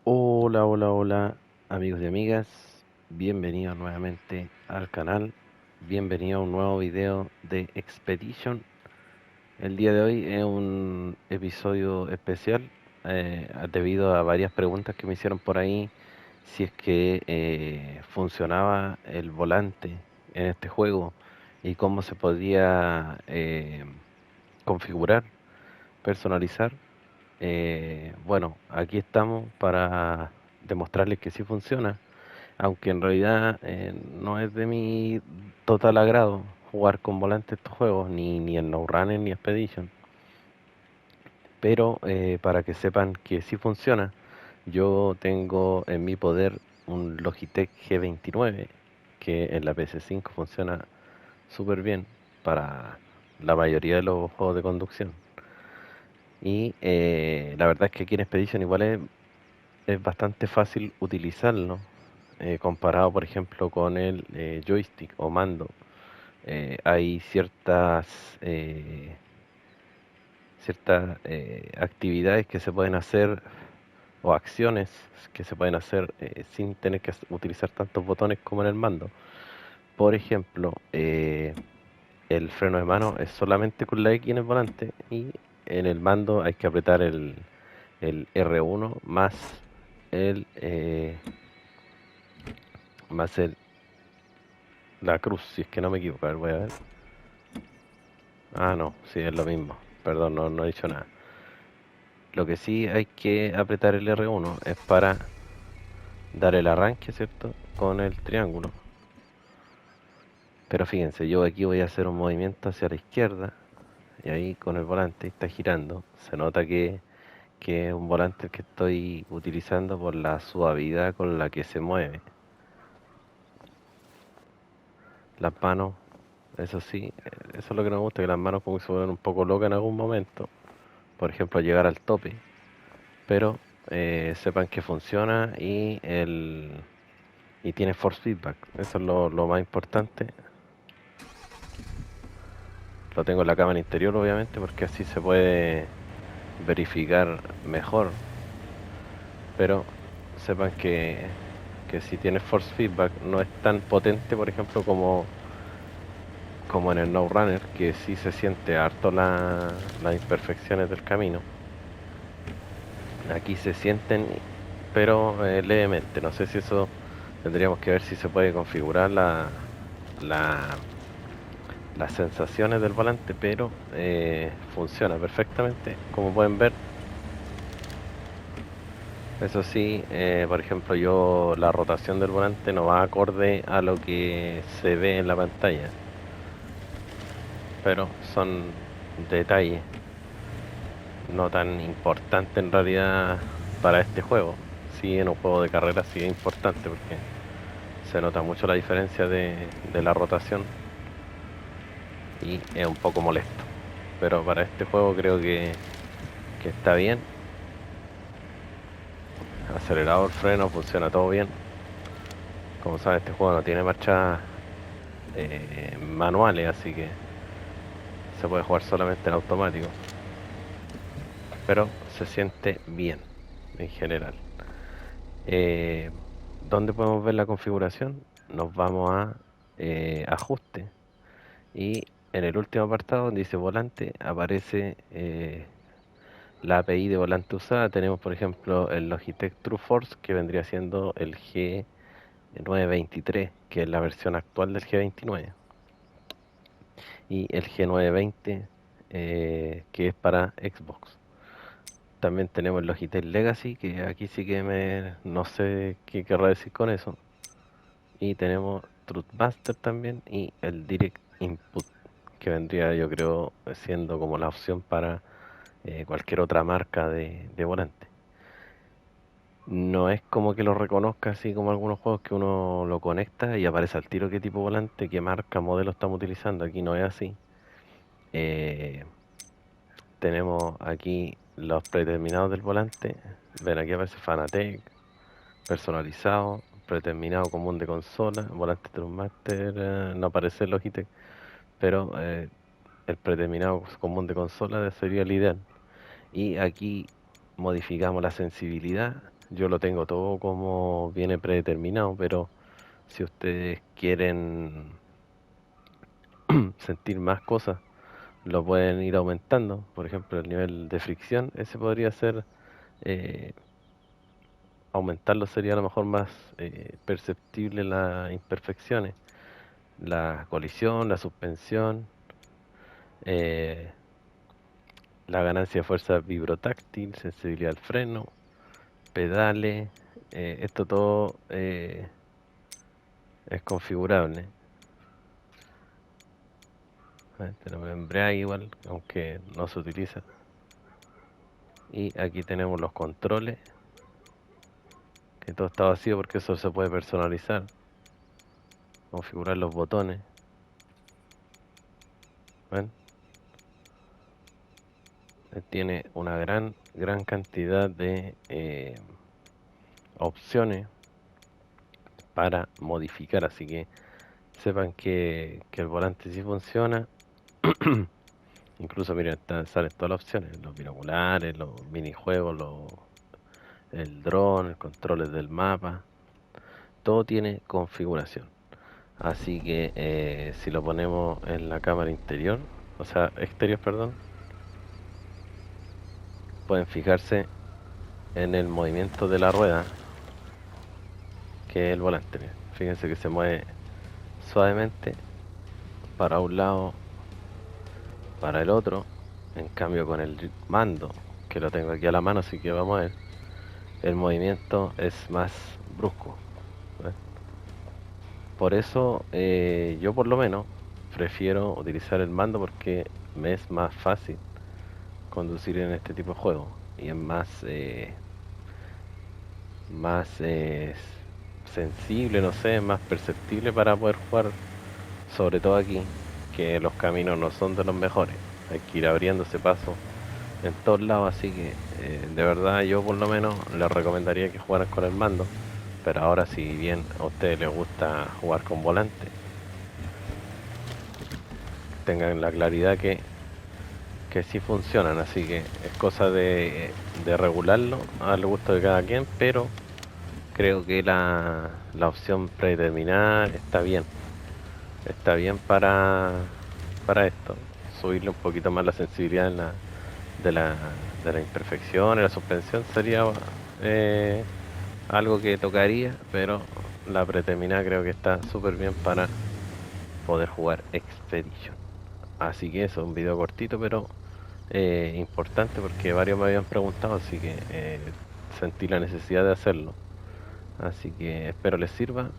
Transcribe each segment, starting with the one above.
Hola, hola, hola, amigos y amigas. Bienvenidos nuevamente al canal. Bienvenido a un nuevo video de Expedition. El día de hoy es un episodio especial debido a varias preguntas que me hicieron por ahí si es que funcionaba el volante en este juego y cómo se podía configurar, personalizar. Bueno, aquí estamos para demostrarles que sí funciona, aunque en realidad no es de mi total agrado jugar con volante estos juegos, ni en No Runner ni Expedition, pero para que sepan que sí funciona, yo tengo en mi poder un Logitech G29 que en la PS5 funciona súper bien para la mayoría de los juegos de conducción. Y la verdad es que aquí en Expedition igual es bastante fácil utilizarlo, comparado por ejemplo con el joystick o mando. Hay ciertas actividades que se pueden hacer o acciones que se pueden hacer sin tener que utilizar tantos botones como en el mando. Por ejemplo, el freno de mano es solamente con la X en el volante y en el mando hay que apretar el R1 el, eh, más la cruz, si es que no me equivoco. A ver, voy a ver. Ah, no, sí, es lo mismo. Perdón, no he dicho nada. Lo que sí hay que apretar el R1 es para dar el arranque, ¿cierto? Con el triángulo. Pero fíjense, yo aquí voy a hacer un movimiento hacia la izquierda y ahí con el volante está girando. Se nota que es un volante el que estoy utilizando por la suavidad con la que se mueve. Las manos, eso sí, eso es lo que no me gusta, que las manos como que se vuelven un poco locas en algún momento. Por ejemplo, llegar al tope. Pero sepan que funciona y tiene force feedback. Eso es lo más importante. Lo tengo en la cámara interior, obviamente, porque así se puede verificar mejor. Pero sepan que si tiene force feedback no es tan potente, por ejemplo, como en el No Runner, que sí se siente harto las imperfecciones del camino. Aquí se sienten, pero levemente. No sé si eso tendríamos que ver si se puede configurar la- las sensaciones del volante, pero funciona perfectamente. Como pueden ver, eso sí, por ejemplo, yo la rotación del volante no va acorde a lo que se ve en la pantalla, pero son detalles no tan importantes en realidad para este juego. Sí, en un juego de carrera sí es importante porque se nota mucho la diferencia de la rotación y es un poco molesto. Pero para este juego creo que está bien. Acelerador, freno, funciona todo bien. Como saben, este juego no tiene marchas manuales, así que se puede jugar solamente en automático. Pero se siente bien en general. Eh, ¿Dónde podemos ver la configuración? Nos vamos a ajuste y en el último apartado donde dice volante aparece la API de volante usada. Tenemos por ejemplo el Logitech True Force, que vendría siendo el G923, que es la versión actual del G29, y el G920, que es para Xbox. También tenemos el Logitech Legacy, que aquí sí que no sé qué querrá decir con eso. Y tenemos Truthmaster también y el Direct Input, que vendría yo creo siendo como la opción para cualquier otra marca de volante. No es como que lo reconozca así como algunos juegos que uno lo conecta y aparece al tiro qué tipo de volante, qué marca, modelo estamos utilizando. Aquí no es así. Eh, Tenemos aquí los predeterminados del volante. Ven, aquí aparece Fanatec, personalizado, predeterminado común de consola, volante Truthmaster, no aparece Logitech, pero el predeterminado común de consola sería el ideal. Y aquí modificamos la sensibilidad yo lo tengo todo como viene predeterminado, pero si ustedes quieren sentir más cosas, lo pueden ir aumentando. Por ejemplo, el nivel de fricción, ese podría ser, eh, aumentarlo sería a lo mejor más perceptible las imperfecciones. La colisión, la suspensión, eh, la ganancia de fuerza vibrotáctil, sensibilidad al freno, pedales, esto todo es configurable. Tenemos embrague igual, aunque no se utiliza. Y aquí tenemos los controles, que todo está vacío porque eso se puede personalizar. Configurar los botones. ¿Ven? Tiene una gran cantidad de opciones para modificar, así que sepan que el volante sí funciona. Incluso miren, salen todas las opciones, los binoculares, los minijuegos, el dron, el controles del mapa, todo tiene configuración. Así que si lo ponemos en la cámara interior, o sea, exterior, perdón, pueden fijarse en el movimiento de la rueda, que es el volante. Fíjense que se mueve suavemente para un lado, para el otro. En cambio con el mando, que lo tengo aquí a la mano, así que vamos a ver, el movimiento es más brusco. ¿Ves? Por eso yo por lo menos prefiero utilizar el mando porque me es más fácil conducir en este tipo de juegos y es más sensible, no sé, más perceptible para poder jugar, sobre todo aquí, que los caminos no son de los mejores. Hay que ir abriéndose paso en todos lados, así que de verdad yo por lo menos les recomendaría que jugaran con el mando, pero ahora si bien a ustedes les gusta jugar con volante, tengan la claridad que sí funcionan, así que es cosa de regularlo al gusto de cada quien, pero creo que la opción predeterminada está bien para esto, subirle un poquito más la sensibilidad de la, de la imperfección, la suspensión sería eh, algo que tocaría, pero la predeterminada creo que está súper bien para poder jugar Expedition. Así que eso, un video cortito, pero importante porque varios me habían preguntado, así que sentí la necesidad de hacerlo. Así que espero les sirva.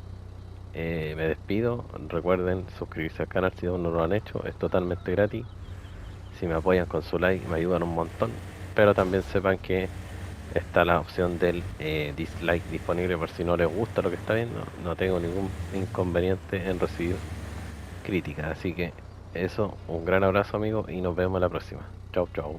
Me despido. Recuerden suscribirse al canal si aún no lo han hecho, es totalmente gratis. Si me apoyan con su like me ayudan un montón, pero también sepan que está la opción del dislike disponible por si no les gusta lo que está viendo. No tengo ningún inconveniente en recibir críticas, así que eso, un gran abrazo amigos y nos vemos la próxima. Chau chau.